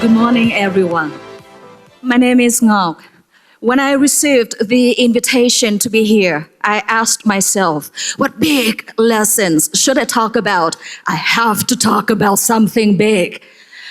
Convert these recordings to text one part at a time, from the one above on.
Good morning, everyone. My name is Ngọc. When I received the invitation to be here, I asked myself, what big lessons should I talk about? I have to talk about something big.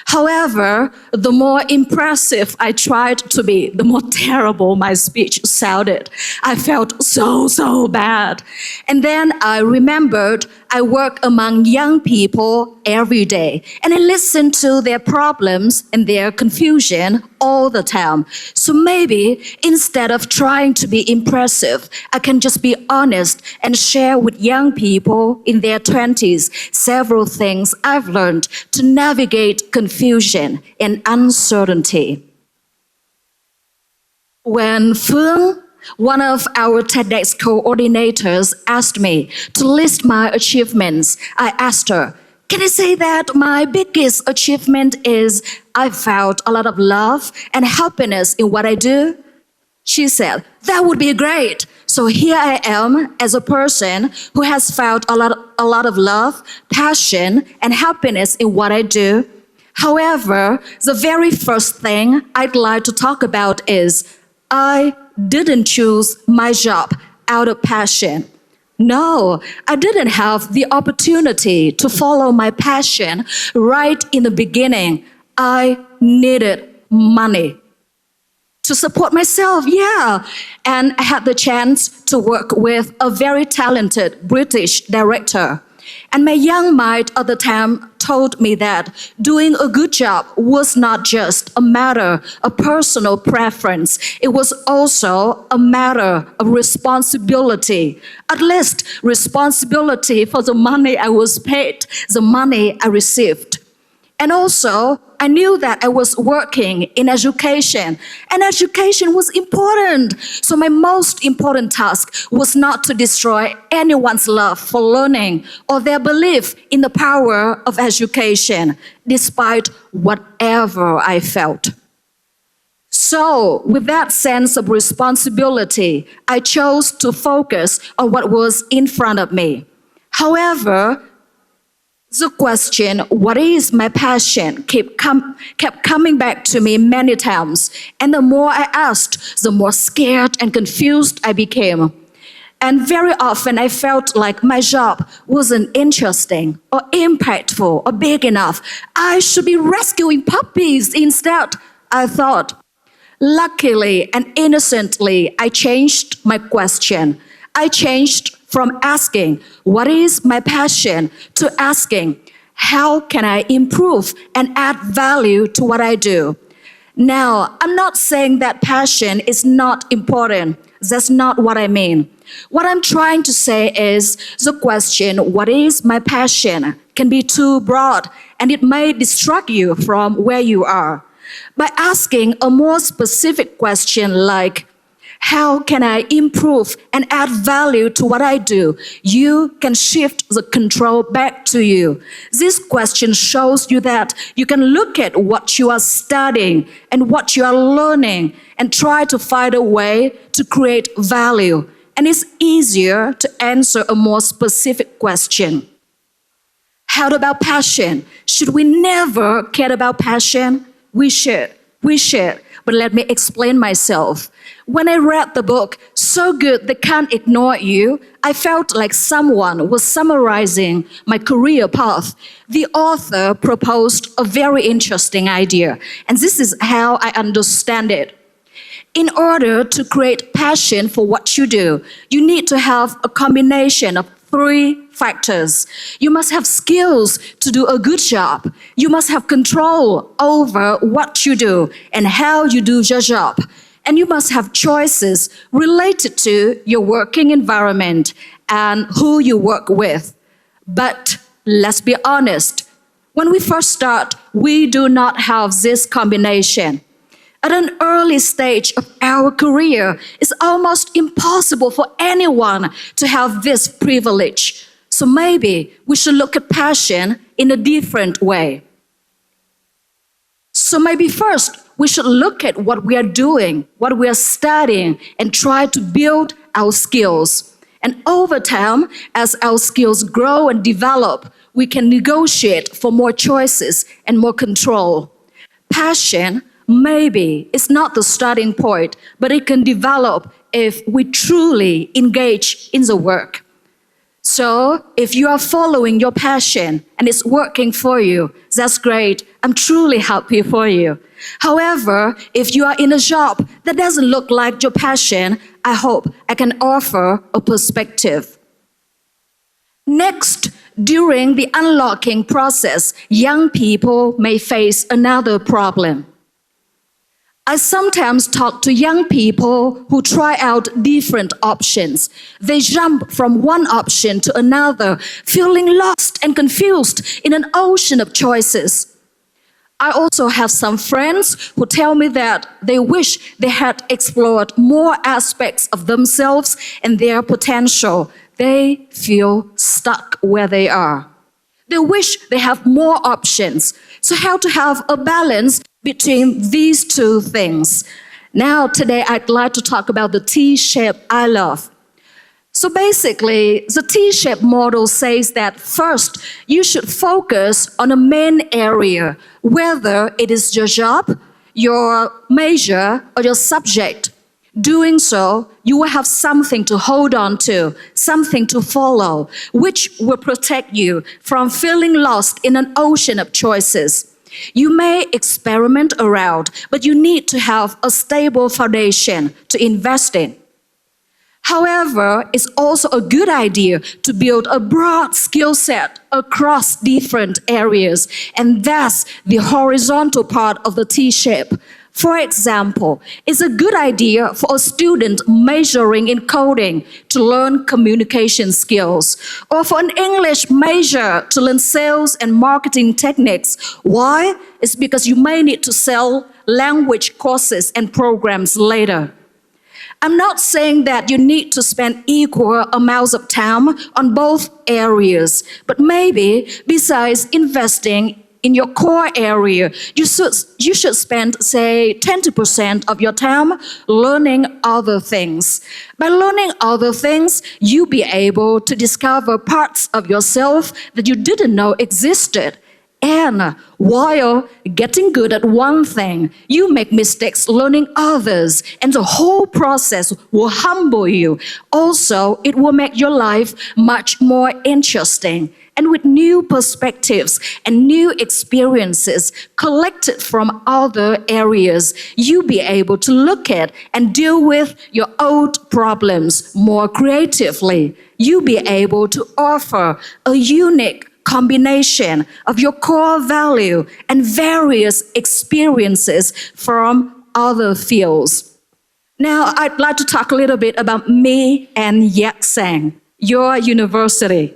However, the more impressive I tried to be, the more terrible my speech sounded. I felt so bad. And then I remembered I work among young people every day, and I listen to their problems and their confusion all the time. So maybe instead of trying to be impressive, I can just be honest and share with young people in their 20s several things I've learned to navigate confusion and uncertainty. When Phương, one of our TEDx coordinators, asked me to list my achievements, I asked her, can I say that my biggest achievement is I found a lot of love and happiness in what I do? She said, that would be great. So here I am as a person who has found a lot of love, passion, and happiness in what I do. However, the very first thing I'd like to talk about is I didn't choose my job out of passion. No, I didn't have the opportunity to follow my passion right in the beginning. I needed money to support myself, And I had the chance to work with a very talented British director. And my young mind at the time told me that doing a good job was not just a matter of personal preference. It was also a matter of responsibility. At least responsibility for the money I was paid, the money I received. And also, I knew that I was working in education, and education was important. So my most important task was not to destroy anyone's love for learning or their belief in the power of education, despite whatever I felt. So, with that sense of responsibility, I chose to focus on what was in front of me. However, the question, what is my passion, kept coming back to me many times. And the more I asked, the more scared and confused I became. And very often I felt like my job wasn't interesting or impactful or big enough. I should be rescuing puppies instead, I thought. Luckily and innocently, I changed my question. I changed from asking, what is my passion, to asking, how can I improve and add value to what I do? Now, I'm not saying that passion is not important. That's not what I mean. What I'm trying to say is the question, what is my passion, can be too broad, and it may distract you from where you are. By asking a more specific question like, how can I improve and add value to what I do? You can shift the control back to you. This question shows you that you can look at what you are studying and what you are learning and try to find a way to create value. And it's easier to answer a more specific question. How about passion? Should we never care about passion? We should. But let me explain myself. When I read the book, So Good They Can't Ignore You, I felt like someone was summarizing my career path. The author proposed a very interesting idea, and this is how I understand it. In order to create passion for what you do, you need to have a combination of 3 factors. You must have skills to do a good job. You must have control over what you do and how you do your job. And you must have choices related to your working environment and who you work with. But let's be honest, when we first start, we do not have this combination. At an early stage of our career, it's almost impossible for anyone to have this privilege. So maybe we should look at passion in a different way. So maybe first, we should look at what we are doing, what we are studying, and try to build our skills. And over time, as our skills grow and develop, we can negotiate for more choices and more control. Passion maybe is not the starting point, but it can develop if we truly engage in the work. So if you are following your passion and it's working for you, that's great. I'm truly happy for you. However, if you are in a job that doesn't look like your passion, I hope I can offer a perspective. Next, during the unlocking process, young people may face another problem. I sometimes talk to young people who try out different options. They jump from one option to another, feeling lost and confused in an ocean of choices. I also have some friends who tell me that they wish they had explored more aspects of themselves and their potential. They feel stuck where they are. They wish they have more options. So how to have a balance between these two things? Now, today I'd like to talk about the T-shape I love. So basically, the T-shaped model says that first, you should focus on a main area, whether it is your job, your major, or your subject. Doing so, you will have something to hold on to, something to follow, which will protect you from feeling lost in an ocean of choices. You may experiment around, but you need to have a stable foundation to invest in. However, it's also a good idea to build a broad skill set across different areas, and that's the horizontal part of the T-shape. For example, it's a good idea for a student majoring in coding to learn communication skills, or for an English major to learn sales and marketing techniques. Why? It's because you may need to sell language courses and programs later. I'm not saying that you need to spend equal amounts of time on both areas, but maybe besides investing in your core area, you should spend, say, 20% of your time learning other things. By learning other things, you'll be able to discover parts of yourself that you didn't know existed. And while getting good at one thing, you make mistakes learning others, and the whole process will humble you. Also, it will make your life much more interesting. And with new perspectives and new experiences collected from other areas, you'll be able to look at and deal with your old problems more creatively. You'll be able to offer a unique combination of your core value and various experiences from other fields. Now, I'd like to talk a little bit about me and Yatsang, your university.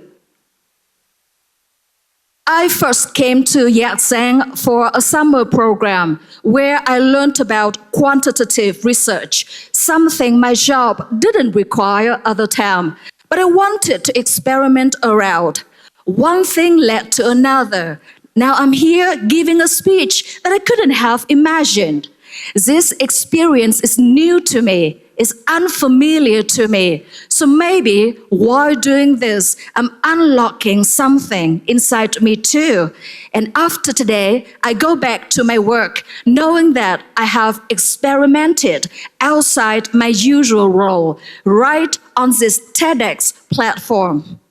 I first came to Yatsang for a summer program where I learned about quantitative research, something my job didn't require at the time, but I wanted to experiment around. One thing led to another. Now I'm here giving a speech that I couldn't have imagined. This experience is new to me. It's unfamiliar to me. So maybe while doing this, I'm unlocking something inside me too. And after today, I go back to my work knowing that I have experimented outside my usual role, right on this TEDx platform.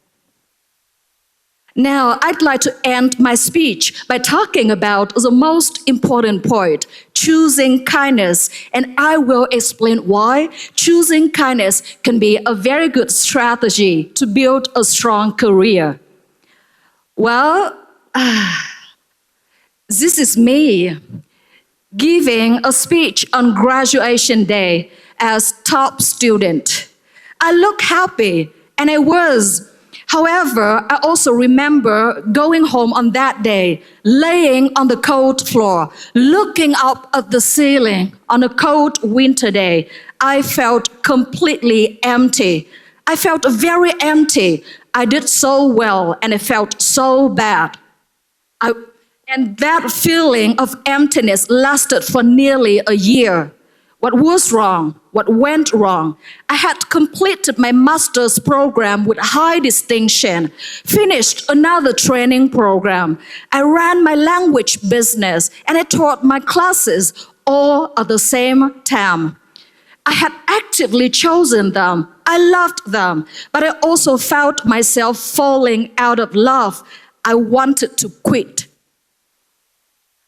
Now, I'd like to end my speech by talking about the most important point, choosing kindness, and I will explain why choosing kindness can be a very good strategy to build a strong career. Well, this is me giving a speech on graduation day as top student. I look happy, and I was. However, I also remember going home on that day, laying on the cold floor, looking up at the ceiling on a cold winter day. I felt completely empty. I felt very empty. I did so well, and I felt so bad. And that feeling of emptiness lasted for nearly a year. what was wrong, what went wrong. I had completed my master's program with high distinction, finished another training program. I ran my language business, and I taught my classes all at the same time. I had actively chosen them. I loved them, but I also felt myself falling out of love. I wanted to quit.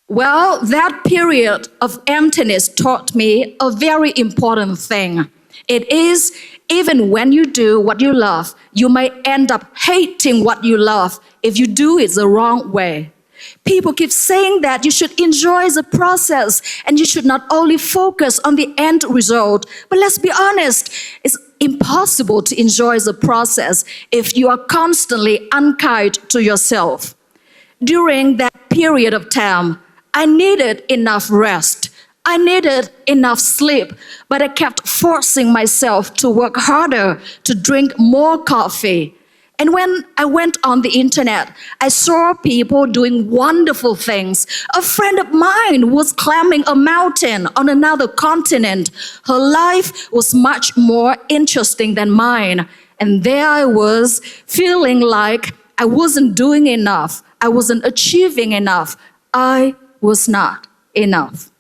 Well, that period of emptiness taught me a very important thing. It is, even when you do what you love, you may end up hating what you love if you do it the wrong way. People keep saying that you should enjoy the process and you should not only focus on the end result. But let's be honest, it's impossible to enjoy the process if you are constantly unkind to yourself. During that period of time, I needed enough rest. I needed enough sleep, but I kept forcing myself to work harder, to drink more coffee. And when I went on the internet, I saw people doing wonderful things. A friend of mine was climbing a mountain on another continent. Her life was much more interesting than mine. And there I was, feeling like I wasn't doing enough. I wasn't achieving enough. I was not enough.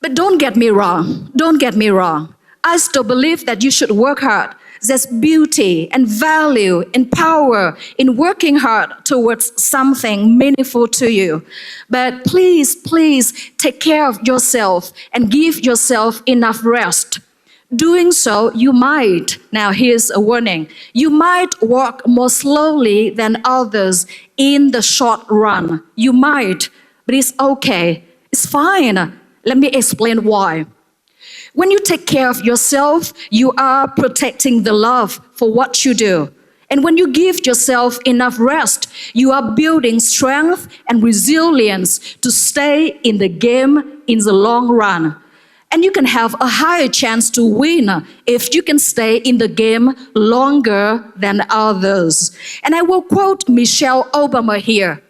But don't get me wrong. Don't get me wrong. I still believe that you should work hard. There's beauty and value and power in working hard towards something meaningful to you. But please, please take care of yourself and give yourself enough rest. Doing so, you might, now here's a warning, you might walk more slowly than others in the short run. You might, but it's okay. It's fine. Let me explain why. When you take care of yourself, you are protecting the love for what you do. And when you give yourself enough rest, you are building strength and resilience to stay in the game in the long run. And you can have a higher chance to win if you can stay in the game longer than others. And I will quote Michelle Obama here.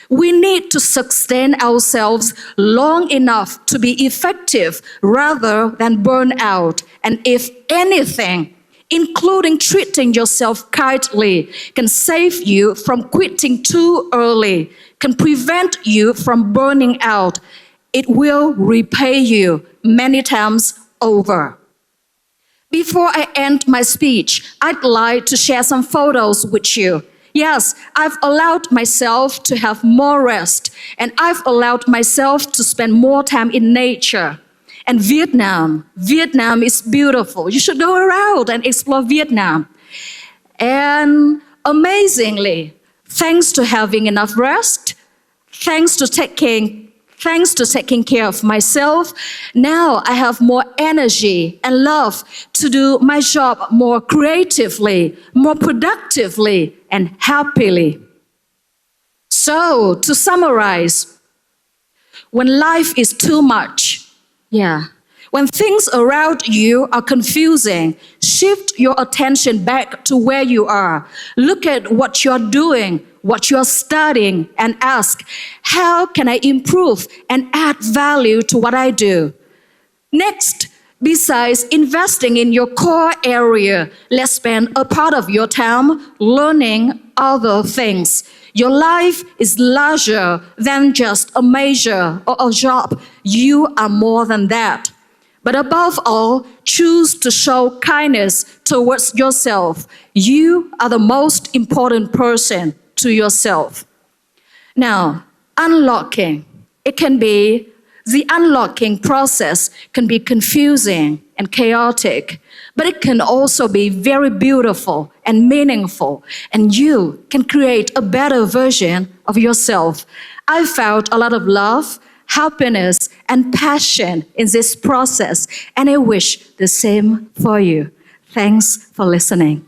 We need to sustain ourselves long enough to be effective rather than burn out. And if anything, including treating yourself kindly, can save you from quitting too early, can prevent you from burning out, it will repay you many times over. Before I end my speech, I'd like to share some photos with you. Yes, I've allowed myself to have more rest, and I've allowed myself to spend more time in nature. And Vietnam is beautiful. You should go around and explore Vietnam. And amazingly, thanks to having enough rest, thanks to taking care of myself, now I have more energy and love to do my job more creatively, more productively, and happily. So, to summarize, when life is too much, when things around you are confusing, shift your attention back to where you are. Look at what you're doing, what you're studying, and ask, how can I improve and add value to what I do? Next, besides investing in your core area, let's spend a part of your time learning other things. Your life is larger than just a major or a job. You are more than that. But above all, choose to show kindness towards yourself. You are the most important person to yourself. Now, the unlocking process can be confusing and chaotic, but it can also be very beautiful and meaningful, and you can create a better version of yourself. I found a lot of love, happiness, and passion in this process, and I wish the same for you. Thanks for listening.